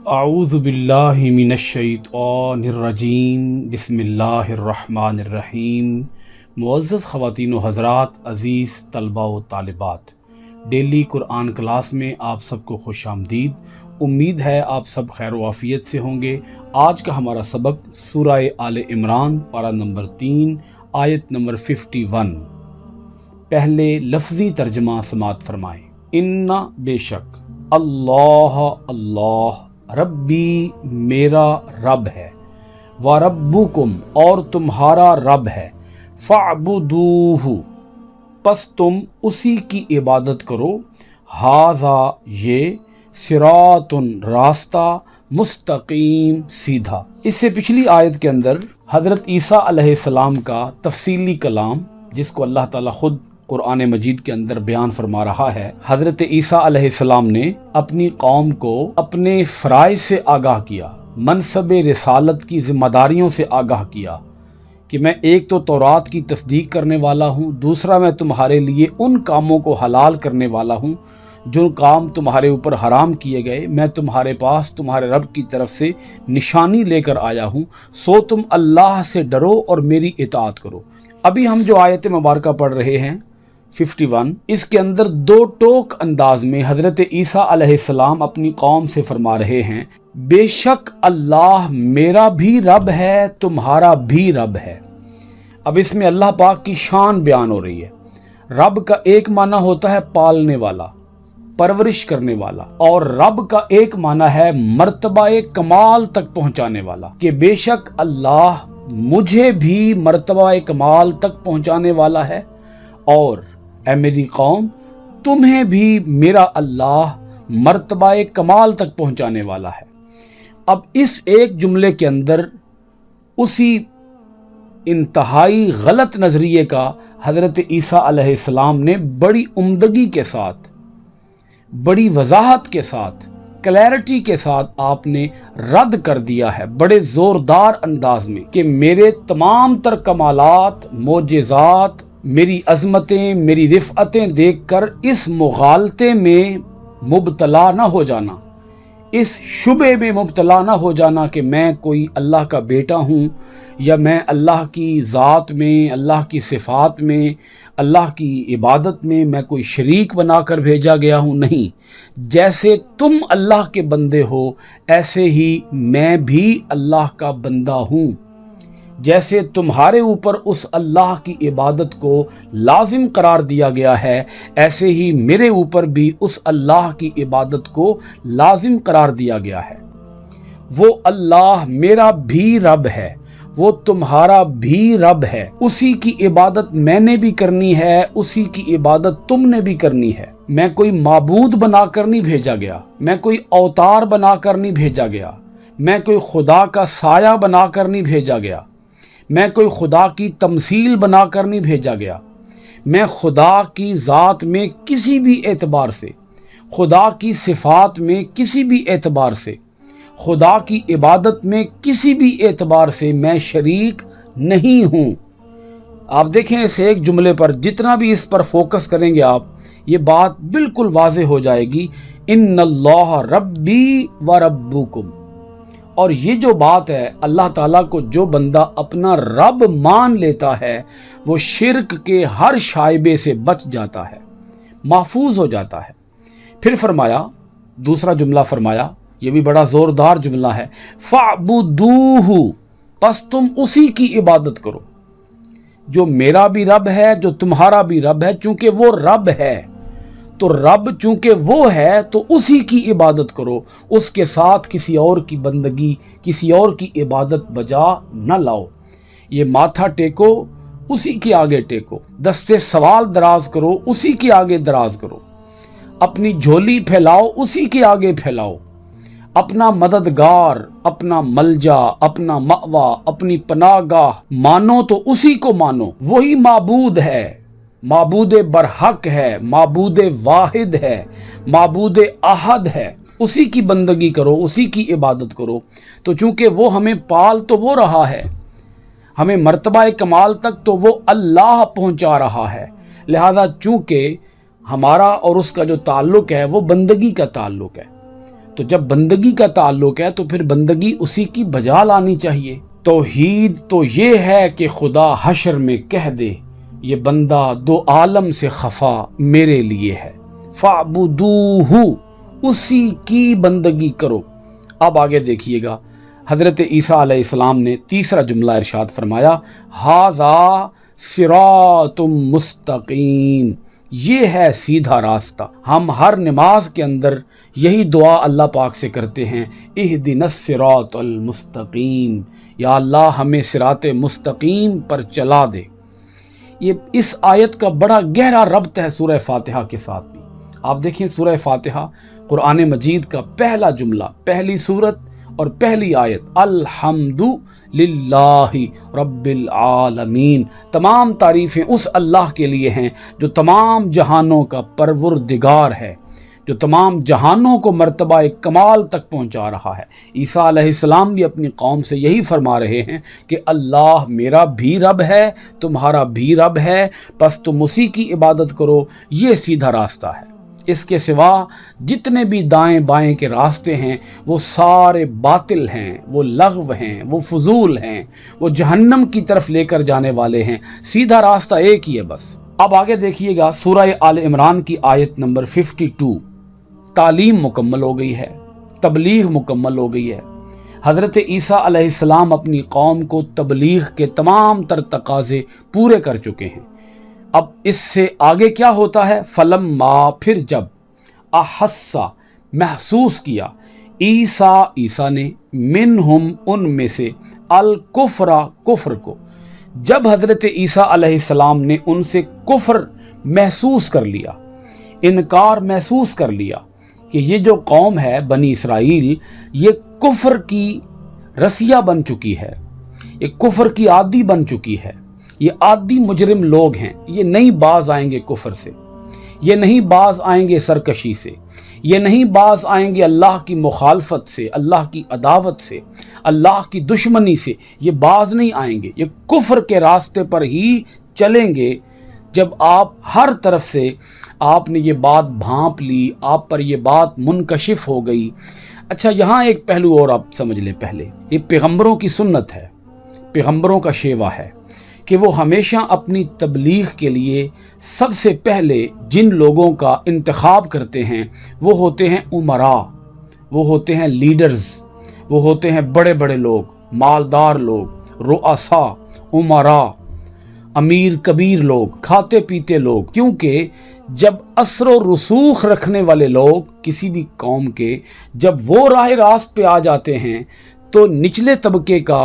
اعوذ باللہ من الشیطان الرجیم بسم اللہ الرحمن الرحیم۔ معزز خواتین و حضرات، عزیز طلباء و طالبات، ڈیلی قرآن کلاس میں آپ سب کو خوش آمدید۔ امید ہے آپ سب خیر و عافیت سے ہوں گے۔ آج کا ہمارا سبق سورہ آل عمران پارہ نمبر 3 آیت نمبر 51۔ پہلے لفظی ترجمہ سماعت فرمائیں۔ اِنَّ بے شک، اللہ ربی میرا رب ہے، وَرَبُّكُمْ اور تمہارا رب ہے، فَاعْبُدُوهُ پس تم اسی کی عبادت کرو، ھذا یہ، صراط راستہ، مستقیم سیدھا۔ اس سے پچھلی آیت کے اندر حضرت عیسیٰ علیہ السلام کا تفصیلی کلام، جس کو اللہ تعالیٰ خود قرآن مجید کے اندر بیان فرما رہا ہے۔ حضرت عیسیٰ علیہ السلام نے اپنی قوم کو اپنے فرائض سے آگاہ کیا، منصب رسالت کی ذمہ داریوں سے آگاہ کیا کہ میں ایک تو تورات کی تصدیق کرنے والا ہوں، دوسرا میں تمہارے لیے ان کاموں کو حلال کرنے والا ہوں جو کام تمہارے اوپر حرام کیے گئے، میں تمہارے پاس تمہارے رب کی طرف سے نشانی لے کر آیا ہوں، سو تم اللہ سے ڈرو اور میری اطاعت کرو۔ ابھی ہم جو آیت مبارکہ پڑھ رہے ہیں 51، اس کے اندر دو ٹوک انداز میں حضرت عیسیٰ علیہ السلام اپنی قوم سے فرما رہے ہیں، بے شک اللہ میرا بھی رب ہے، تمہارا بھی رب ہے۔ اب اس میں اللہ پاک کی شان بیان ہو رہی ہے۔ رب کا ایک معنی ہوتا ہے پالنے والا، پرورش کرنے والا، اور رب کا ایک معنی ہے مرتبہ کمال تک پہنچانے والا، کہ بے شک اللہ مجھے بھی مرتبہ کمال تک پہنچانے والا ہے، اور اے میری قوم تمہیں بھی میرا اللہ مرتبہ کمال تک پہنچانے والا ہے۔ اب اس ایک جملے کے اندر اسی انتہائی غلط نظریے کا حضرت عیسیٰ علیہ السلام نے بڑی عمدگی کے ساتھ، بڑی وضاحت کے ساتھ، کلیئرٹی کے ساتھ آپ نے رد کر دیا ہے، بڑے زوردار انداز میں، کہ میرے تمام تر کمالات، معجزات، میری عظمتیں، میری رفعتیں دیکھ کر اس مغالطے میں مبتلا نہ ہو جانا، اس شبے میں مبتلا نہ ہو جانا کہ میں کوئی اللہ کا بیٹا ہوں، یا میں اللہ کی ذات میں، اللہ کی صفات میں، اللہ کی عبادت میں کوئی شریک بنا کر بھیجا گیا ہوں۔ نہیں، جیسے تم اللہ کے بندے ہو ایسے ہی میں بھی اللہ کا بندہ ہوں۔ جیسے تمہارے اوپر اس اللہ کی عبادت کو لازم قرار دیا گیا ہے، ایسے ہی میرے اوپر بھی اس اللہ کی عبادت کو لازم قرار دیا گیا ہے۔ وہ اللہ میرا بھی رب ہے، وہ تمہارا بھی رب ہے، اسی کی عبادت میں نے بھی کرنی ہے، اسی کی عبادت تم نے بھی کرنی ہے۔ میں کوئی معبود بنا کر نہیں بھیجا گیا، میں کوئی اوتار بنا کر نہیں بھیجا گیا، میں کوئی خدا کا سایہ بنا کر نہیں بھیجا گیا، میں کوئی خدا کی تمثیل بنا کر نہیں بھیجا گیا۔ میں خدا کی ذات میں کسی بھی اعتبار سے، خدا کی صفات میں کسی بھی اعتبار سے، خدا کی عبادت میں کسی بھی اعتبار سے میں شریک نہیں ہوں۔ آپ دیکھیں اس ایک جملے پر جتنا بھی اس پر فوکس کریں گے آپ، یہ بات بالکل واضح ہو جائے گی۔ ان اللہ ربی و ربکم، اور یہ جو بات ہے، اللہ تعالیٰ کو جو بندہ اپنا رب مان لیتا ہے وہ شرک کے ہر شائبے سے بچ جاتا ہے، محفوظ ہو جاتا ہے۔ پھر فرمایا، دوسرا جملہ فرمایا، یہ بھی بڑا زوردار جملہ ہے، فَاعْبُدُوهُ پس تم اسی کی عبادت کرو، جو میرا بھی رب ہے، جو تمہارا بھی رب ہے، چونکہ وہ رب ہے تو رب چونکہ وہ ہے تو اسی کی عبادت کرو، اس کے ساتھ کسی اور کی بندگی، کسی اور کی عبادت بجا نہ لاؤ۔ یہ ماتھا ٹیکو، اسی کے آگے ٹیکو، دستے سوال دراز کرو، اسی کے آگے دراز کرو، اپنی جھولی پھیلاؤ، اسی کے آگے پھیلاؤ، اپنا مددگار، اپنا ملجا، اپنا مأوا، اپنی پناہ گاہ مانو تو اسی کو مانو، وہی معبود ہے، معبود برحق ہے، معبود واحد ہے، معبود احد ہے، اسی کی بندگی کرو، اسی کی عبادت کرو۔ تو چونکہ وہ ہمیں پال تو وہ رہا ہے، ہمیں مرتبہ کمال تک تو وہ اللہ پہنچا رہا ہے، لہذا چونکہ ہمارا اور اس کا جو تعلق ہے وہ بندگی کا تعلق ہے، تو جب بندگی کا تعلق ہے تو پھر بندگی اسی کی بجا لانی چاہیے۔ توحید تو یہ ہے کہ خدا حشر میں کہہ دے یہ بندہ دو عالم سے خفا میرے لیے ہے، فاعبدوہ، اسی کی بندگی کرو۔ اب آگے دیکھیے گا، حضرت عیسیٰ علیہ السلام نے تیسرا جملہ ارشاد فرمایا، ھذا صراط مستقیم، یہ ہے سیدھا راستہ۔ ہم ہر نماز کے اندر یہی دعا اللہ پاک سے کرتے ہیں، اہدنا الصراط المستقیم، یا اللہ ہمیں صراط مستقیم پر چلا دے۔ یہ اس آیت کا بڑا گہرا ربط ہے سورہ فاتحہ کے ساتھ بھی۔ آپ دیکھیں سورہ فاتحہ قرآن مجید کا پہلا جملہ، پہلی سورت اور پہلی آیت، الحمد للہ رب العالمین، تمام تعریفیں اس اللہ کے لیے ہیں جو تمام جہانوں کا پروردگار ہے، جو تمام جہانوں کو مرتبہ کمال تک پہنچا رہا ہے۔ عیسیٰ علیہ السلام بھی اپنی قوم سے یہی فرما رہے ہیں کہ اللہ میرا بھی رب ہے، تمہارا بھی رب ہے، پس تم اسی کی عبادت کرو، یہ سیدھا راستہ ہے۔ اس کے سوا جتنے بھی دائیں بائیں کے راستے ہیں وہ سارے باطل ہیں، وہ لغو ہیں، وہ فضول ہیں، وہ جہنم کی طرف لے کر جانے والے ہیں۔ سیدھا راستہ ایک ہی ہے بس۔ اب آگے دیکھیے گا سورہ آل عمران کی آیت نمبر 52۔ تعلیم مکمل ہو گئی ہے، تبلیغ مکمل ہو گئی ہے۔ حضرت عیسیٰ علیہ السلام اپنی قوم کو تبلیغ کے تمام تر تقاضے پورے کر چکے ہیں۔ اب اس سے آگے کیا ہوتا ہے؟ فلما، پھر جب، احسا، محسوس کیا، عیسیٰ نے، منہم، ان میں سے، الکفر، کفر کو، جب حضرت عیسیٰ علیہ السلام نے ان سے کفر محسوس کر لیا، انکار محسوس کر لیا کہ یہ جو قوم ہے بنی اسرائیل، یہ کفر کی رسیا بن چکی ہے، یہ کفر کی عادی بن چکی ہے، یہ عادی مجرم لوگ ہیں، یہ نہیں باز آئیں گے کفر سے، یہ نہیں باز آئیں گے سرکشی سے، یہ نہیں باز آئیں گے اللہ کی مخالفت سے، اللہ کی عداوت سے، اللہ کی دشمنی سے، یہ باز نہیں آئیں گے، یہ کفر کے راستے پر ہی چلیں گے۔ جب آپ ہر طرف سے آپ نے یہ بات بھانپ لی، آپ پر یہ بات منکشف ہو گئی۔ اچھا، یہاں ایک پہلو اور آپ سمجھ لیں پہلے، یہ پیغمبروں کی سنت ہے، پیغمبروں کا شیوہ ہے کہ وہ ہمیشہ اپنی تبلیغ کے لیے سب سے پہلے جن لوگوں کا انتخاب کرتے ہیں وہ ہوتے ہیں امراء، وہ ہوتے ہیں لیڈرز، وہ ہوتے ہیں بڑے بڑے لوگ، مالدار لوگ، رؤساء، امراء، امیر کبیر لوگ، کھاتے پیتے لوگ۔ کیونکہ جب اثر و رسوخ رکھنے والے لوگ کسی بھی قوم کے جب وہ راہ راست پہ آ جاتے ہیں تو نچلے طبقے کا،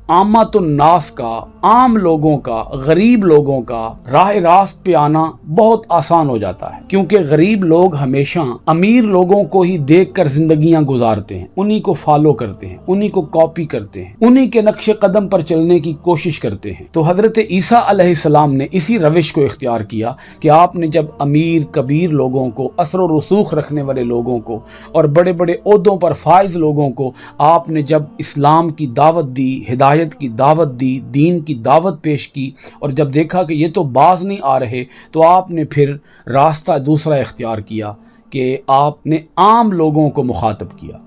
عامت الناس کا، عام لوگوں کا، غریب لوگوں کا راہ راست پہ آنا بہت آسان ہو جاتا ہے، کیونکہ غریب لوگ ہمیشہ امیر لوگوں کو ہی دیکھ کر زندگیاں گزارتے ہیں، انہی کو فالو کرتے ہیں، انہی کو کاپی کرتے ہیں، انہی کے نقش قدم پر چلنے کی کوشش کرتے ہیں۔ تو حضرت عیسیٰ علیہ السلام نے اسی روش کو اختیار کیا کہ آپ نے جب امیر کبیر لوگوں کو، اثر و رسوخ رکھنے والے لوگوں کو اور بڑے بڑے عہدوں پر فائز لوگوں کو آپ نے جب اسلام کی دعوت دی، ہدایت کی دعوت دی، دین کی دعوت پیش کی، اور جب دیکھا کہ یہ تو باز نہیں آ رہے تو آپ نے پھر راستہ دوسرا اختیار کیا کہ آپ نے عام لوگوں کو مخاطب کیا،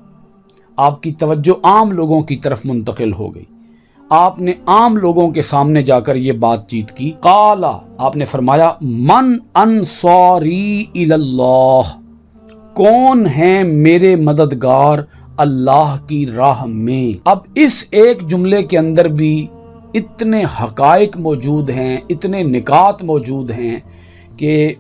آپ کی توجہ عام لوگوں کی طرف منتقل ہو گئی، آپ نے عام لوگوں کے سامنے جا کر یہ بات چیت کی۔ قالا، آپ نے فرمایا، من انصاری الی اللہ، کون ہیں میرے مددگار اللہ کی راہ میں۔ اب اس ایک جملے کے اندر بھی اتنے حقائق موجود ہیں، اتنے نکات موجود ہیں کہ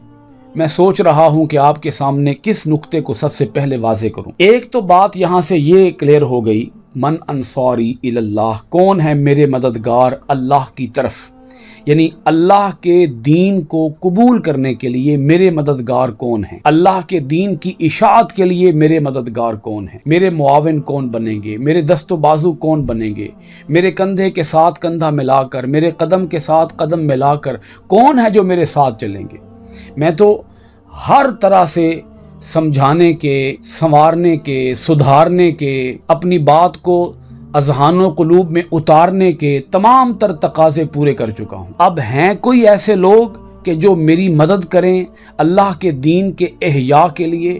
میں سوچ رہا ہوں کہ آپ کے سامنے کس نقطے کو سب سے پہلے واضح کروں۔ ایک تو بات یہاں سے یہ کلیئر ہو گئی، من انصاری الی اللہ، کون ہے میرے مددگار اللہ کی طرف، یعنی اللہ کے دین کو قبول کرنے کے لیے میرے مددگار کون ہیں، اللہ کے دین کی اشاعت کے لیے میرے مددگار کون ہیں، میرے معاون کون بنیں گے، میرے دست و بازو کون بنیں گے، میرے کندھے کے ساتھ کندھا ملا کر، میرے قدم کے ساتھ قدم ملا کر کون ہے جو میرے ساتھ چلیں گے۔ میں تو ہر طرح سے سمجھانے کے، سنوارنے کے، سدھارنے کے، اپنی بات کو اذہان و قلوب میں اتارنے کے تمام تر تقاضے پورے کر چکا ہوں۔ اب ہیں کوئی ایسے لوگ کہ جو میری مدد کریں اللہ کے دین کے احیاء کے لیے،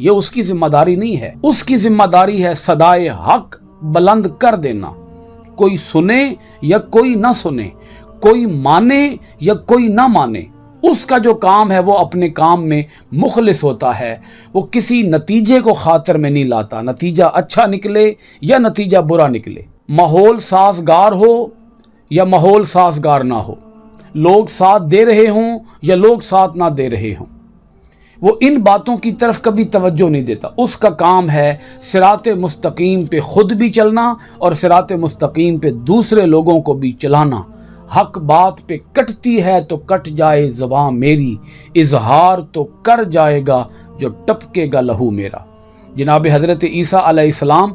یہ اس کی ذمہ داری نہیں ہے. اس کی ذمہ داری ہے صدائے حق بلند کر دینا. کوئی سنے یا کوئی نہ سنے، کوئی مانے یا کوئی نہ مانے، اس کا جو کام ہے وہ اپنے کام میں مخلص ہوتا ہے. وہ کسی نتیجے کو خاطر میں نہیں لاتا، نتیجہ اچھا نکلے یا نتیجہ برا نکلے، ماحول سازگار ہو یا ماحول سازگار نہ ہو، لوگ ساتھ دے رہے ہوں یا لوگ ساتھ نہ دے رہے ہوں، وہ ان باتوں کی طرف کبھی توجہ نہیں دیتا. اس کا کام ہے صراط مستقیم پہ خود بھی چلنا اور صراط مستقیم پہ دوسرے لوگوں کو بھی چلانا. حق بات پہ کٹتی ہے تو کٹ جائے زباں میری، اظہار تو کر جائے گا جو ٹپکے گا لہو میرا. جناب حضرت عیسیٰ علیہ السلام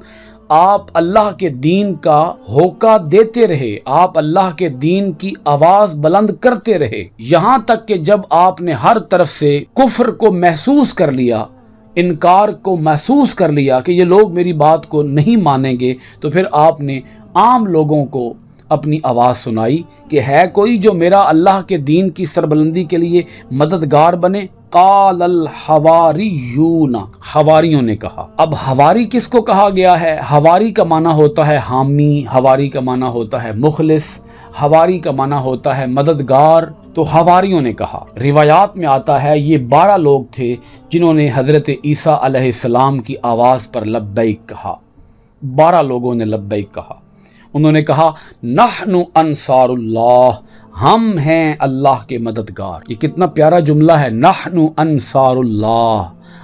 آپ اللہ کے دین کا ہوکا دیتے رہے، آپ اللہ کے دین کی آواز بلند کرتے رہے، یہاں تک کہ جب آپ نے ہر طرف سے کفر کو محسوس کر لیا، انکار کو محسوس کر لیا کہ یہ لوگ میری بات کو نہیں مانیں گے، تو پھر آپ نے عام لوگوں کو اپنی آواز سنائی کہ ہے کوئی جو میرا اللہ کے دین کی سربلندی کے لیے مددگار بنے. قال الحواریون، حواریوں نے کہا. اب حواری کس کو کہا گیا ہے؟ حواری کا معنی ہوتا ہے حامی، حواری کا معنی ہوتا ہے مخلص، حواری کا معنی ہوتا ہے مددگار. تو حواریوں نے کہا. روایات میں آتا ہے یہ 12 لوگ تھے جنہوں نے حضرت عیسیٰ علیہ السلام کی آواز پر لبیک کہا. 12 لوگوں نے لبیک کہا. انہوں نے کہا نحن انصار اللہ، ہم ہیں اللہ کے مددگار. یہ کتنا پیارا جملہ ہے، نحن انصار اللہ،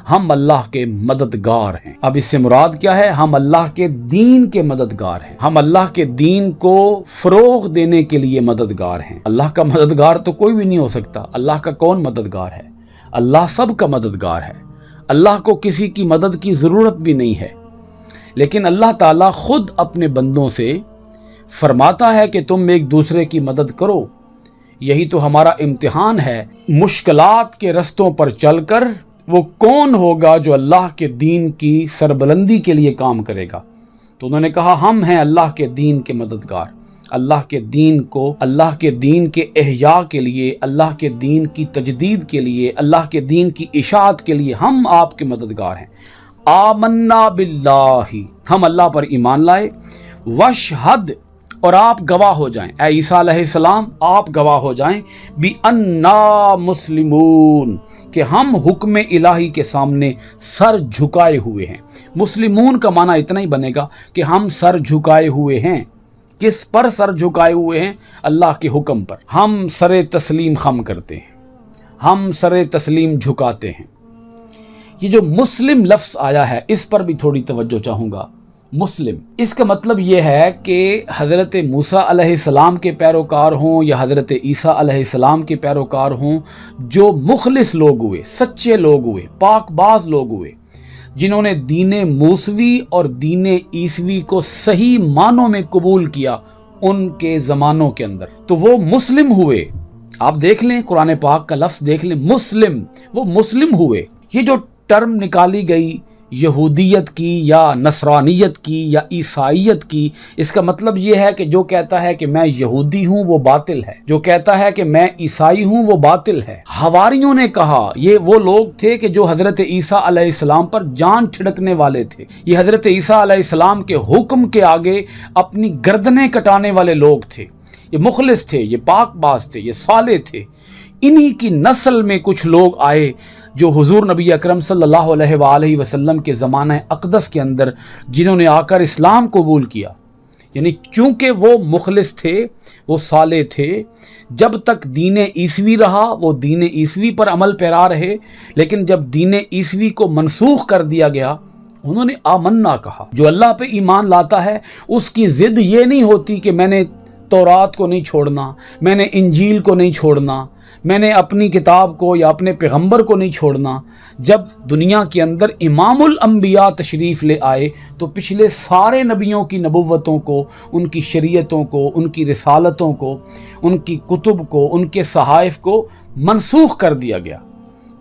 ہم اللہ کے مددگار ہیں. اب اس سے مراد کیا ہے؟ ہم اللہ کے دین کے مددگار ہیں، ہم اللہ کے دین کو فروغ دینے کے لیے مددگار ہیں. اللہ کا مددگار تو کوئی بھی نہیں ہو سکتا. اللہ کا کون مددگار ہے؟ اللہ سب کا مددگار ہے. اللہ کو کسی کی مدد کی ضرورت بھی نہیں ہے، لیکن اللہ تعالیٰ خود اپنے بندوں سے فرماتا ہے کہ تم ایک دوسرے کی مدد کرو. یہی تو ہمارا امتحان ہے. مشکلات کے رستوں پر چل کر وہ کون ہوگا جو اللہ کے دین کی سربلندی کے لیے کام کرے گا؟ تو انہوں نے کہا ہم ہیں اللہ کے دین کے مددگار. اللہ کے دین کو، اللہ کے دین کے احیاء کے لیے، اللہ کے دین کی تجدید کے لیے، اللہ کے دین کی اشاعت کے لیے ہم آپ کے مددگار ہیں. آمنا باللہ، ہم اللہ پر ایمان لائے. وشہد، اور آپ گواہ ہو جائیں، اے عیسیٰ علیہ السلام آپ گواہ ہو جائیں، بِأَنَّا مسلمون، کہ ہم حکم الہی کے سامنے سر جھکائے ہوئے ہیں. مسلمون کا معنی اتنا ہی بنے گا کہ ہم سر جھکائے ہوئے ہیں. کس پر سر جھکائے ہوئے ہیں؟ اللہ کے حکم پر. ہم سر تسلیم خم کرتے ہیں، ہم سر تسلیم جھکاتے ہیں. یہ جو مسلم لفظ آیا ہے اس پر بھی تھوڑی توجہ چاہوں گا. مسلم، اس کا مطلب یہ ہے کہ حضرت موسیٰ علیہ السلام کے پیروکار ہوں یا حضرت عیسیٰ علیہ السلام کے پیروکار ہوں، جو مخلص لوگ ہوئے، سچے لوگ ہوئے، پاک باز لوگ ہوئے، جنہوں نے دین موسوی اور دین عیسوی کو صحیح معنوں میں قبول کیا ان کے زمانوں کے اندر، تو وہ مسلم ہوئے. آپ دیکھ لیں قرآن پاک کا لفظ دیکھ لیں، مسلم، وہ مسلم ہوئے. یہ جو ٹرم نکالی گئی یہودیت کی یا نصرانیت کی یا عیسائیت کی، اس کا مطلب یہ ہے کہ جو کہتا ہے کہ میں یہودی ہوں وہ باطل ہے، جو کہتا ہے کہ میں عیسائی ہوں وہ باطل ہے. حواریوں نے کہا، یہ وہ لوگ تھے کہ جو حضرت عیسیٰ علیہ السلام پر جان چھڑکنے والے تھے. یہ حضرت عیسیٰ علیہ السلام کے حکم کے آگے اپنی گردنیں کٹانے والے لوگ تھے. یہ مخلص تھے، یہ پاک باز تھے، یہ صالح تھے. انہی کی نسل میں کچھ لوگ آئے جو حضور نبی اکرم صلی اللہ علیہ وآلہ وسلم کے زمانہ اقدس کے اندر جنہوں نے آ کر اسلام قبول کیا. یعنی چونکہ وہ مخلص تھے، وہ صالح تھے، جب تک دین عیسوی رہا وہ دین عیسوی پر عمل پیرا رہے، لیکن جب دین عیسوی کو منسوخ کر دیا گیا انہوں نے آمنا کہا. جو اللہ پہ ایمان لاتا ہے اس کی ضد یہ نہیں ہوتی کہ میں نے تورات کو نہیں چھوڑنا، میں نے انجیل کو نہیں چھوڑنا، میں نے اپنی کتاب کو یا اپنے پیغمبر کو نہیں چھوڑنا. جب دنیا کے اندر امام الانبیاء تشریف لے آئے تو پچھلے سارے نبیوں کی نبوتوں کو، ان کی شریعتوں کو، ان کی رسالتوں کو، ان کی کتب کو، ان کے صحائف کو منسوخ کر دیا گیا.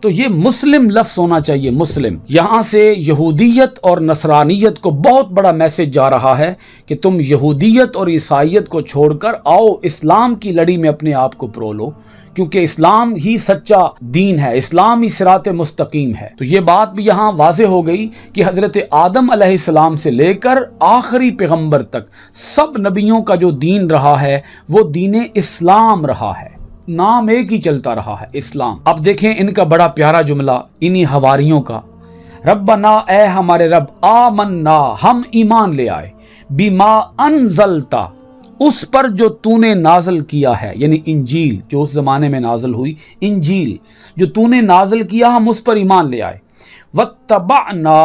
تو یہ مسلم لفظ ہونا چاہیے، مسلم. یہاں سے یہودیت اور نصرانیت کو بہت بڑا میسج جا رہا ہے کہ تم یہودیت اور عیسائیت کو چھوڑ کر آؤ اسلام کی لڑی میں اپنے آپ کو پرو لو، کیونکہ اسلام ہی سچا دین ہے، اسلام ہی صراط مستقیم ہے۔ تو یہ بات بھی یہاں واضح ہو گئی کہ حضرت آدم علیہ السلام سے لے کر آخری پیغمبر تک سب نبیوں کا جو دین رہا ہے وہ دین اسلام رہا ہے، نام ایک ہی چلتا رہا ہے، اسلام۔ اب دیکھیں ان کا بڑا پیارا جملہ انہی حواریوں کا، ربنا اے ہمارے رب، آمنا ہم ایمان لے آئے، بما انزلتا اس پر جو تو نے نازل کیا ہے، یعنی انجیل جو اس زمانے میں نازل ہوئی، انجیل جو تو نے نازل کیا ہم اس پر ایمان لے آئے، واتبعنا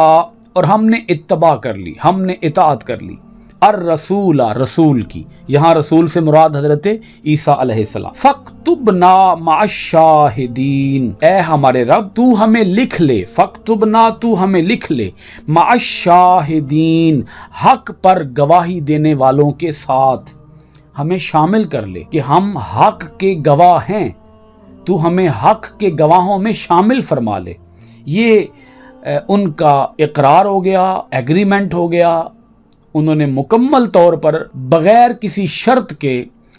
اور ہم نے اتباع کر لی، ہم نے اطاعت کر لی، الرسول رسول کی، یہاں رسول سے مراد حضرت عیسیٰ علیہ السلام، فاکتبنا مع الشاہدین اے ہمارے رب تو ہمیں لکھ لے، فاکتبنا تو ہمیں لکھ لے، مع الشاہدین حق پر گواہی دینے والوں کے ساتھ، ہمیں شامل کر لے کہ ہم حق کے گواہ ہیں، تو ہمیں حق کے گواہوں میں شامل فرما لے۔ یہ ان کا اقرار ہو گیا، ایگریمنٹ ہو گیا، انہوں نے مکمل طور پر بغیر کسی شرط کے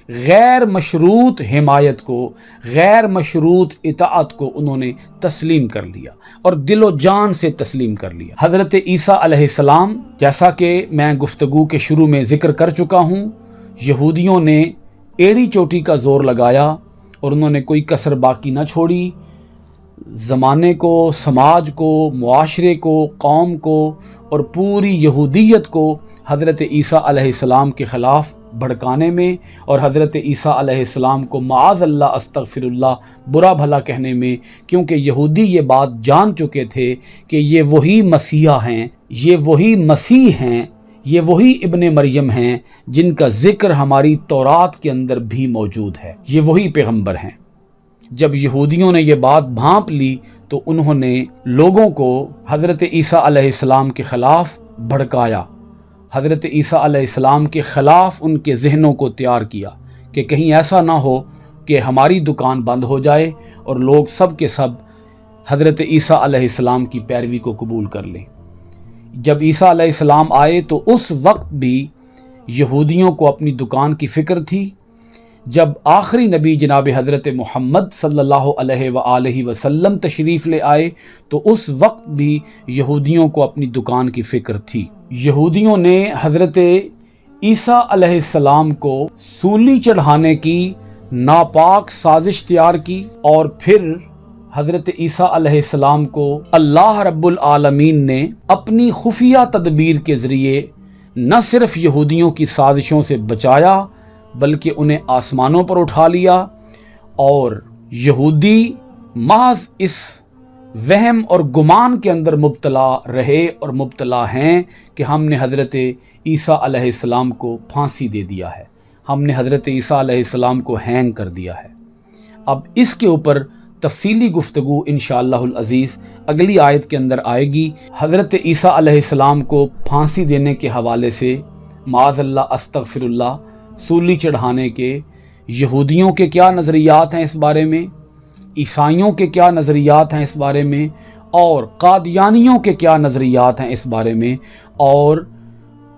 غیر مشروط حمایت کو، غیر مشروط اطاعت کو انہوں نے تسلیم کر لیا اور دل و جان سے تسلیم کر لیا۔ حضرت عیسیٰ علیہ السلام، جیسا کہ میں گفتگو کے شروع میں ذکر کر چکا ہوں، یہودیوں نے ایڑی چوٹی کا زور لگایا اور انہوں نے کوئی کسر باقی نہ چھوڑی، زمانے کو، سماج کو، معاشرے کو، قوم کو اور پوری یہودیت کو حضرت عیسیٰ علیہ السلام کے خلاف بھڑکانے میں اور حضرت عیسیٰ علیہ السلام کو معاذ اللہ استغفر اللہ برا بھلا کہنے میں، کیونکہ یہودی یہ بات جان چکے تھے کہ یہ وہی مسیحا ہیں، یہ وہی مسیح ہیں، یہ وہی ابن مریم ہیں جن کا ذکر ہماری تورات کے اندر بھی موجود ہے، یہ وہی پیغمبر ہیں۔ جب یہودیوں نے یہ بات بھانپ لی تو انہوں نے لوگوں کو حضرت عیسیٰ علیہ السلام کے خلاف بھڑکایا، حضرت عیسیٰ علیہ السلام کے خلاف ان کے ذہنوں کو تیار کیا کہ کہیں ایسا نہ ہو کہ ہماری دکان بند ہو جائے اور لوگ سب کے سب حضرت عیسیٰ علیہ السلام کی پیروی کو قبول کر لیں۔ جب عیسیٰ علیہ السلام آئے تو اس وقت بھی یہودیوں کو اپنی دکان کی فکر تھی۔ جب آخری نبی جناب حضرت محمد صلی اللہ علیہ وآلہ وسلم تشریف لے آئے تو اس وقت بھی یہودیوں کو اپنی دکان کی فکر تھی۔ یہودیوں نے حضرت عیسیٰ علیہ السلام کو سولی چڑھانے کی ناپاک سازش تیار کی اور پھر حضرت عیسیٰ علیہ السلام کو اللہ رب العالمین نے اپنی خفیہ تدبیر کے ذریعے نہ صرف یہودیوں کی سازشوں سے بچایا بلکہ انہیں آسمانوں پر اٹھا لیا، اور یہودی محض اس وہم اور گمان کے اندر مبتلا رہے اور مبتلا ہیں کہ ہم نے حضرت عیسیٰ علیہ السلام کو پھانسی دے دیا ہے، ہم نے حضرت عیسیٰ علیہ السلام کو ہینگ کر دیا ہے۔ اب اس کے اوپر تفصیلی گفتگو انشاءاللہ العزیز اگلی آیت کے اندر آئے گی۔ حضرت عیسیٰ علیہ السلام کو پھانسی دینے کے حوالے سے معاذ اللہ استغفر اللہ سولی چڑھانے کے یہودیوں کے کیا نظریات ہیں اس بارے میں، عیسائیوں کے کیا نظریات ہیں اس بارے میں، اور قادیانیوں کے کیا نظریات ہیں اس بارے میں، اور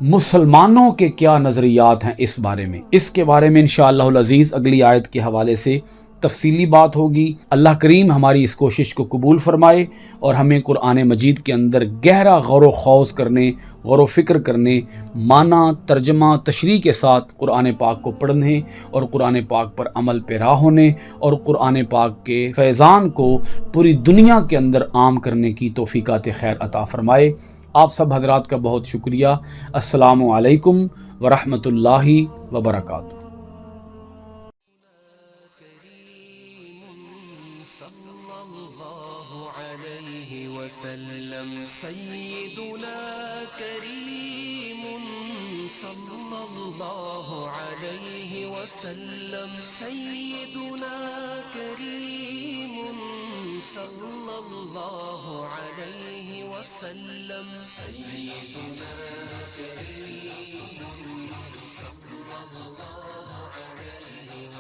مسلمانوں کے کیا نظریات ہیں اس بارے میں، اس کے بارے میں انشاءاللہ العزیز اگلی آیت کے حوالے سے تفصیلی بات ہوگی۔ اللہ کریم ہماری اس کوشش کو قبول فرمائے اور ہمیں قرآن مجید کے اندر گہرا غور و خوض کرنے، غور و فکر کرنے، معنی، ترجمہ، تشریح کے ساتھ قرآن پاک کو پڑھنے اور قرآن پاک پر عمل پیرا ہونے اور قرآن پاک کے فیضان کو پوری دنیا کے اندر عام کرنے کی توفیقات خیر عطا فرمائے۔ آپ سب حضرات کا بہت شکریہ۔ السلام علیکم ورحمۃ اللہ وبرکاتہ۔ سيدنا كريم صلى الله عليه وسلم، سيدنا كريم صلى الله عليه وسلم، سيدنا كريم صلى الله عليه وسلم۔